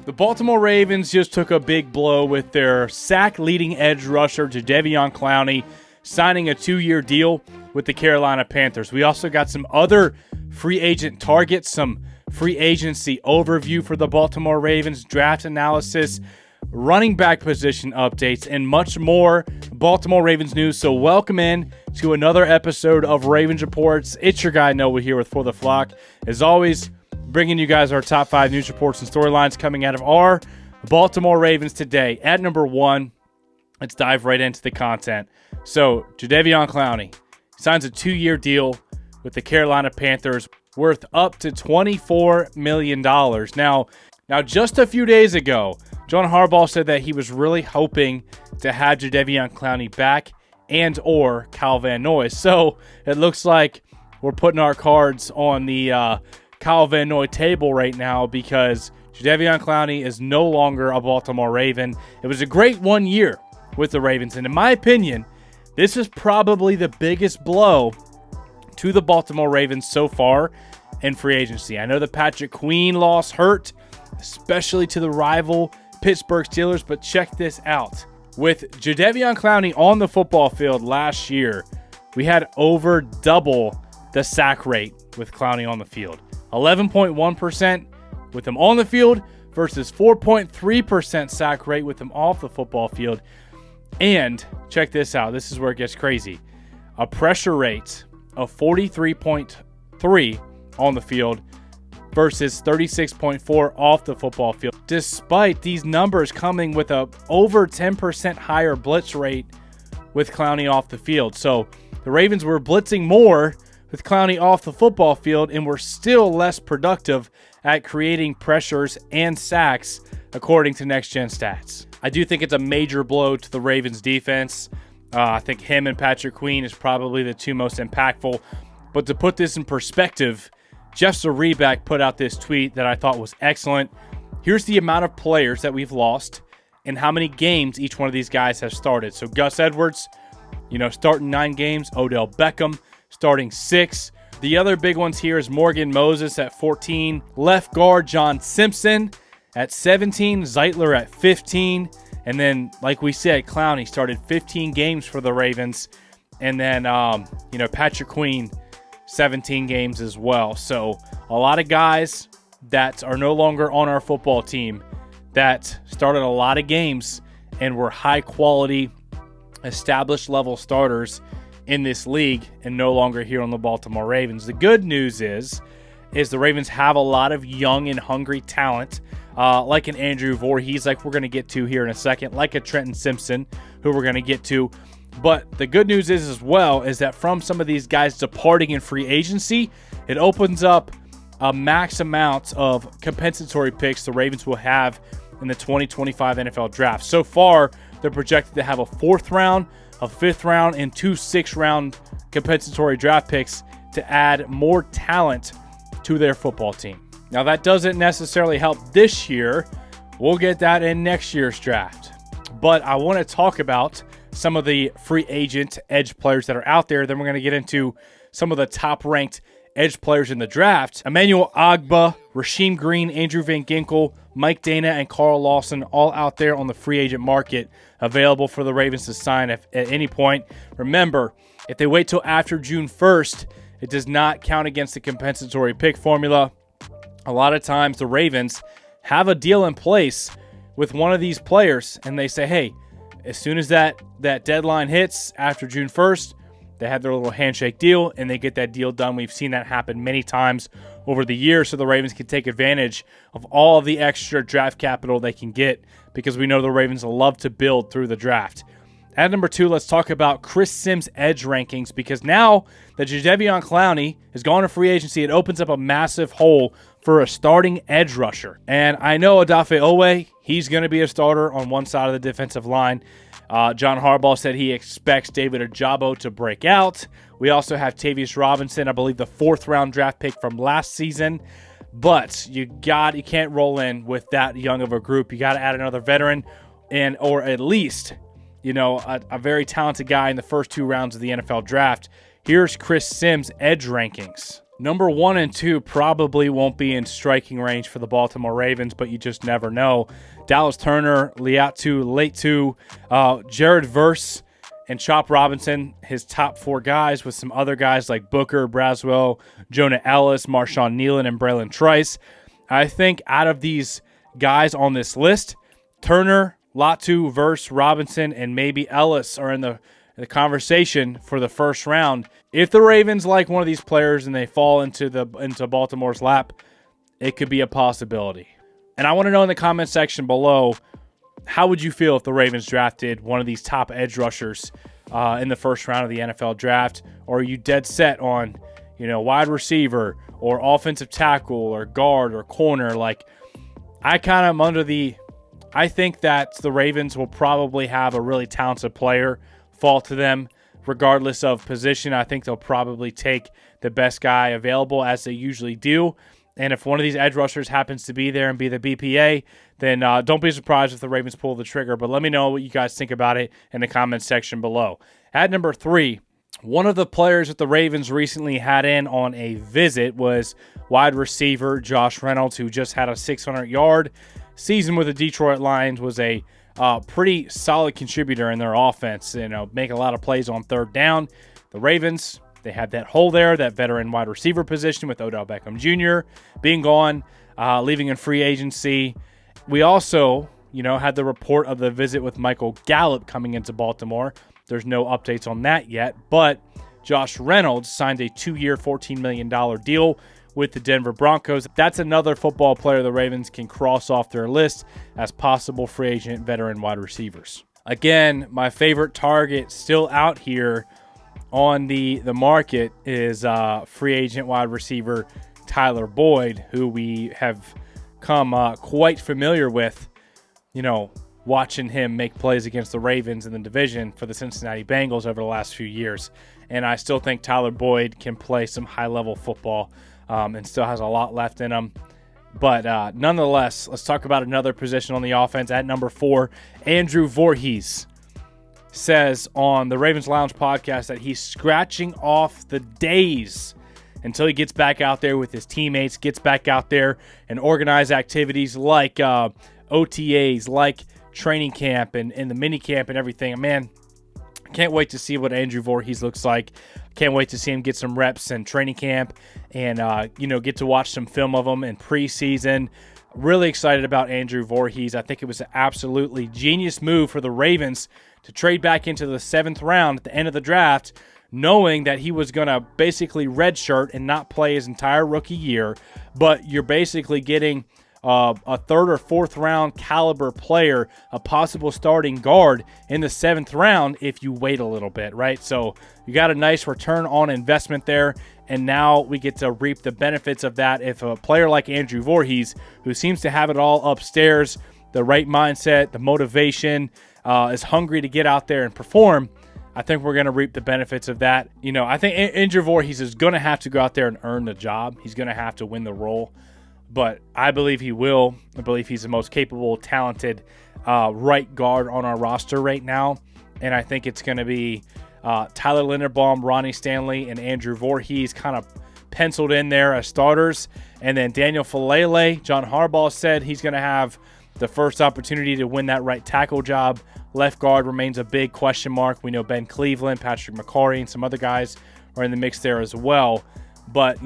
The Baltimore Ravens just took a big blow with their sack-leading edge rusher, Javon Clowney, signing a 2-year deal with the Carolina Panthers. We also got some other free agent targets, some free agency overview for the Baltimore Ravens, draft analysis, running back position updates, and much more Baltimore Ravens news. So welcome in to another episode of Ravens Reports. It's your guy Noah here with For the Flock. As always, bringing you guys our top 5 news reports and storylines coming out of our Baltimore Ravens today. At number 1, let's dive right into the content. So, Javon Clowney signs a 2-year deal with the Carolina Panthers worth up to $24 million. Now, just a few days ago, John Harbaugh said that he was really hoping to have Javon Clowney back and or Kyle Van Noy. So, it looks like we're putting our cards on the Kyle Van Noy table right now because Javon Clowney is no longer a Baltimore Raven. It was a great 1 year with the Ravens, and in my opinion, this is probably the biggest blow to the Baltimore Ravens so far in free agency. I know the Patrick Queen loss hurt, especially to the rival Pittsburgh Steelers, but check this out. With Javon Clowney on the football field last year, we had over double the sack rate with Clowney on the field. 11.1% with him on the field versus 4.3% sack rate with him off the football field. And check this out. This is where it gets crazy. A pressure rate of 43.3 on the field versus 36.4 off the football field. Despite these numbers coming with a over 10% higher blitz rate with Clowney off the field. So the Ravens were blitzing more with Clowney off the football field, and we're still less productive at creating pressures and sacks, according to Next Gen Stats. I do think it's a major blow to the Ravens defense. I think him and Patrick Queen is probably the two most impactful. But to put this in perspective, Jeff Zrebiec put out this tweet that I thought was excellent. Here's the amount of players that we've lost and how many games each one of these guys has started. So Gus Edwards, starting 9 games. Odell Beckham starting 6. The other big ones here is Morgan Moses at 14. Left guard John Simpson at 17. Zeitler at 15. And then, like we said, Clowney started 15 games for the Ravens. And then, Patrick Queen, 17 games as well. So a lot of guys that are no longer on our football team that started a lot of games and were high quality, established level starters in this league and no longer here on the Baltimore Ravens. The good news is the Ravens have a lot of young and hungry talent, like an Andrew Voorhees, like we're going to get to here in a second, like a Trenton Simpson, who we're going to get to. But the good news is as well is that from some of these guys departing in free agency, it opens up a max amount of compensatory picks the Ravens will have in the 2025 NFL Draft. So far, they're projected to have a 4th round, a 5th round, and 2 6th-round compensatory draft picks to add more talent to their football team. Now, that doesn't necessarily help this year. We'll get that in next year's draft. But I want to talk about some of the free agent edge players that are out there. Then we're going to get into some of the top-ranked edge players in the draft. Emmanuel Ogbah, Rasheem Green, Andrew Van Ginkel, Mike Dana, and Carl Lawson all out there on the free agent market, available for the Ravens to sign at any point. Remember, if they wait till after June 1st, it does not count against the compensatory pick formula. A lot of times the Ravens have a deal in place with one of these players, and they say, hey, as soon as that deadline hits after June 1st, they have their little handshake deal, and they get that deal done. We've seen that happen many times over the years, so the Ravens can take advantage of all of the extra draft capital they can get, because we know the Ravens love to build through the draft. At number 2, let's talk about Chris Sims' edge rankings, because now that Javon Clowney has gone to free agency, it opens up a massive hole for a starting edge rusher. And I know Odafe Owe, he's going to be a starter on one side of the defensive line. John Harbaugh said he expects David Ojabo to break out. We also have Tavius Robinson, I believe the 4th-round draft pick from last season. But you can't roll in with that young of a group. You got to add another veteran, or at least a very talented guy in the first 2 rounds of the NFL draft. Here's Chris Sims' edge rankings. Number 1 and 2 probably won't be in striking range for the Baltimore Ravens, but you just never know. Dallas Turner, Liatu Leitu, Jared Verse, and Chop Robinson, his top 4 guys, with some other guys like Booker, Braswell, Jonah Ellis, Marshawn Nealon, and Braylon Trice. I think out of these guys on this list, Turner, Latu, Verse, Robinson, and maybe Ellis are in the conversation for the first round. If the Ravens like one of these players and they fall into Baltimore's lap, it could be a possibility. And I want to know in the comment section below, how would you feel if the Ravens drafted one of these top edge rushers in the first round of the NFL draft? Or are you dead set on, wide receiver or offensive tackle or guard or corner? Like, I think that the Ravens will probably have a really talented player fall to them regardless of position. I think they'll probably take the best guy available, as they usually do. And if one of these edge rushers happens to be there and be the BPA, then don't be surprised if the Ravens pull the trigger. But let me know what you guys think about it in the comments section below. At number 3, one of the players that the Ravens recently had in on a visit was wide receiver Josh Reynolds, who just had a 600-yard season with the Detroit Lions, was a pretty solid contributor in their offense, make a lot of plays on third down. The Ravens, they had that hole there, that veteran wide receiver position with Odell Beckham Jr. being gone, leaving in free agency. We also, had the report of the visit with Michael Gallup coming into Baltimore. There's no updates on that yet, but Josh Reynolds signed a 2-year, $14 million deal with the Denver Broncos. That's another football player the Ravens can cross off their list as possible free agent veteran wide receivers. Again, my favorite target still out here on the market is free agent wide receiver Tyler Boyd, who we have come quite familiar with, watching him make plays against the Ravens in the division for the Cincinnati Bengals over the last few years. And I still think Tyler Boyd can play some high-level football and still has a lot left in him. But nonetheless, let's talk about another position on the offense. At number 4, Andrew Voorhees says on the Ravens Lounge podcast that he's scratching off the days until he gets back out there with his teammates, gets back out there and organize activities like OTAs, like training camp and the mini camp and everything. Man, can't wait to see what Andrew Voorhees looks like. Can't wait to see him get some reps in training camp and, get to watch some film of him in preseason. Really excited about Andrew Voorhees. I think it was an absolutely genius move for the Ravens to trade back into the 7th round at the end of the draft, knowing that he was going to basically redshirt and not play his entire rookie year. But you're basically getting a 3rd or 4th round caliber player, a possible starting guard in the 7th round if you wait a little bit, right? So you got a nice return on investment there, and now we get to reap the benefits of that. If a player like Andrew Voorhees, who seems to have it all upstairs, the right mindset, the motivation, is hungry to get out there and perform, I think we're going to reap the benefits of that. I think Andrew Voorhees is going to have to go out there and earn the job. He's going to have to win the role. But I believe he will. I believe he's the most capable, talented right guard on our roster right now. And I think it's going to be Tyler Linderbaum, Ronnie Stanley, and Andrew Voorhees kind of penciled in there as starters. And then Daniel Falele, John Harbaugh said he's going to have the first opportunity to win that right tackle job. Left guard remains a big question mark. We know Ben Cleveland, Patrick McCarry, and some other guys are in the mix there as well. But,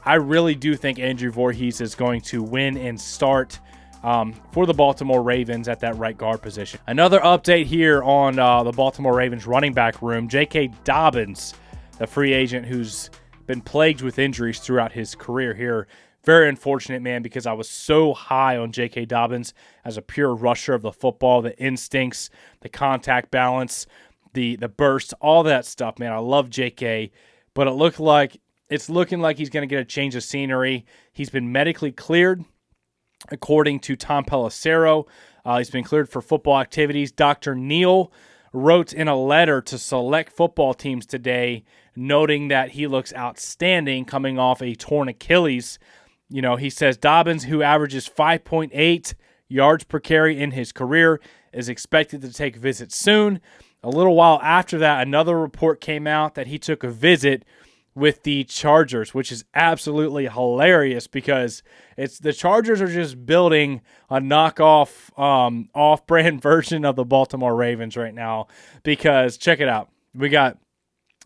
I really do think Andrew Voorhees is going to win and start for the Baltimore Ravens at that right guard position. Another update here on the Baltimore Ravens running back room. J.K. Dobbins, the free agent who's been plagued with injuries throughout his career here. Very unfortunate, man, because I was so high on J.K. Dobbins as a pure rusher of the football, the instincts, the contact balance, the burst, all that stuff, man. I love J.K., but it's looking like he's going to get a change of scenery. He's been medically cleared, according to Tom Pelissero. He's been cleared for football activities. Dr. Neal wrote in a letter to select football teams today, noting that he looks outstanding coming off a torn Achilles. He says Dobbins, who averages 5.8 yards per carry in his career, is expected to take visits soon. A little while after that, another report came out that he took a visit with the Chargers, which is absolutely hilarious because the Chargers are just building a knockoff, off-brand version of the Baltimore Ravens right now. Because check it out, we got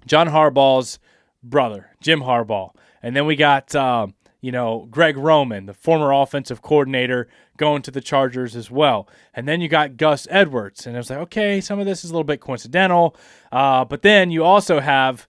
John Harbaugh's brother, Jim Harbaugh, and then we got Greg Roman, the former offensive coordinator, going to the Chargers as well. And then you got Gus Edwards, and it was like, okay, some of this is a little bit coincidental, but then you also have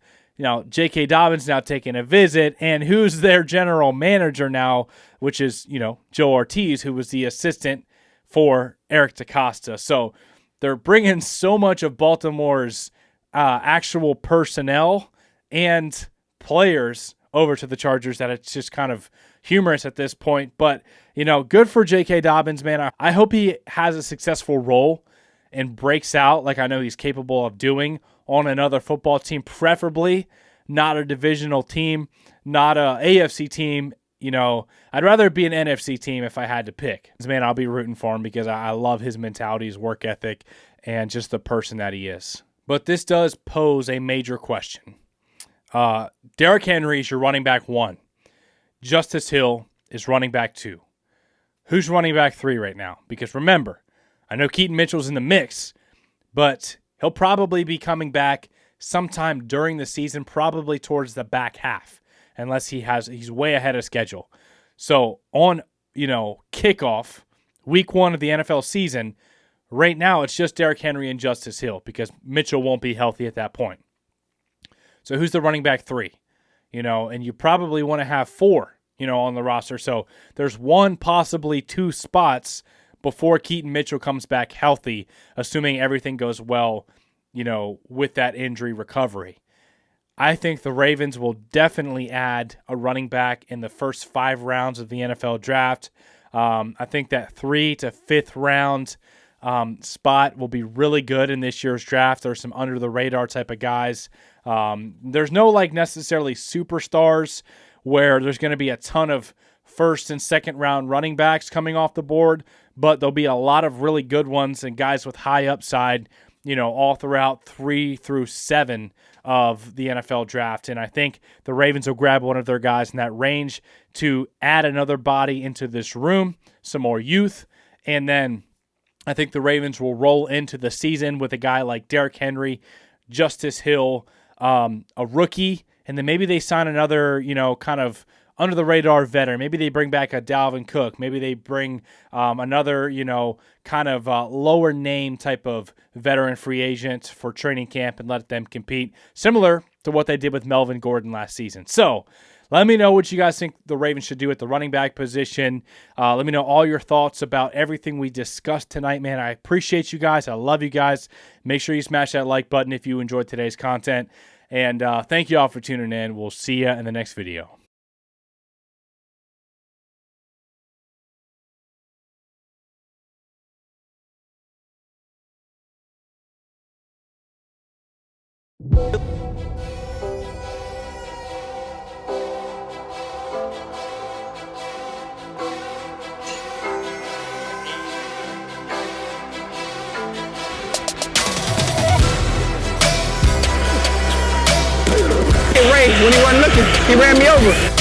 J.K. Dobbins now taking a visit, and who's their general manager now, which is, Joe Ortiz, who was the assistant for Eric DeCosta. So they're bringing so much of Baltimore's actual personnel and players over to the Chargers that it's just kind of humorous at this point. But, good for J.K. Dobbins, man. I hope he has a successful role and breaks out like I know he's capable of doing on another football team, preferably not a divisional team, not a AFC team. I'd rather be an NFC team if I had to pick. Man, I'll be rooting for him because I love his mentality, his work ethic, and just the person that he is. But this does pose a major question. Derrick Henry is your running back 1. Justice Hill is running back 2. Who's running back 3 right now? Because remember, I know Keaton Mitchell's in the mix, but he'll probably be coming back sometime during the season, probably towards the back half, unless he's way ahead of schedule. So on, kickoff, week 1 of the NFL season, right now it's just Derrick Henry and Justice Hill because Mitchell won't be healthy at that point. So who's the running back 3? And you probably want to have 4, on the roster. So there's 1, possibly 2 spots before Keaton Mitchell comes back healthy, assuming everything goes well, with that injury recovery. I think the Ravens will definitely add a running back in the first 5 rounds of the NFL draft. I think that 3 to 5th round spot will be really good in this year's draft. There's some under-the-radar type of guys. There's no necessarily superstars where there's going to be a ton of first and second round running backs coming off the board, but there'll be a lot of really good ones and guys with high upside, all throughout 3 through 7 of the NFL draft. And I think the Ravens will grab one of their guys in that range to add another body into this room, some more youth. And then I think the Ravens will roll into the season with a guy like Derrick Henry, Justice Hill, a rookie, and then maybe they sign another, kind of under-the-radar veteran. Maybe they bring back a Dalvin Cook. Maybe they bring another, kind of lower name type of veteran free agent for training camp and let them compete, similar to what they did with Melvin Gordon last season. So let me know what you guys think the Ravens should do at the running back position. Let me know all your thoughts about everything we discussed tonight, man. I appreciate you guys. I love you guys. Make sure you smash that like button if you enjoyed today's content. And thank you all for tuning in. We'll see you in the next video. When he wasn't looking, he ran me over.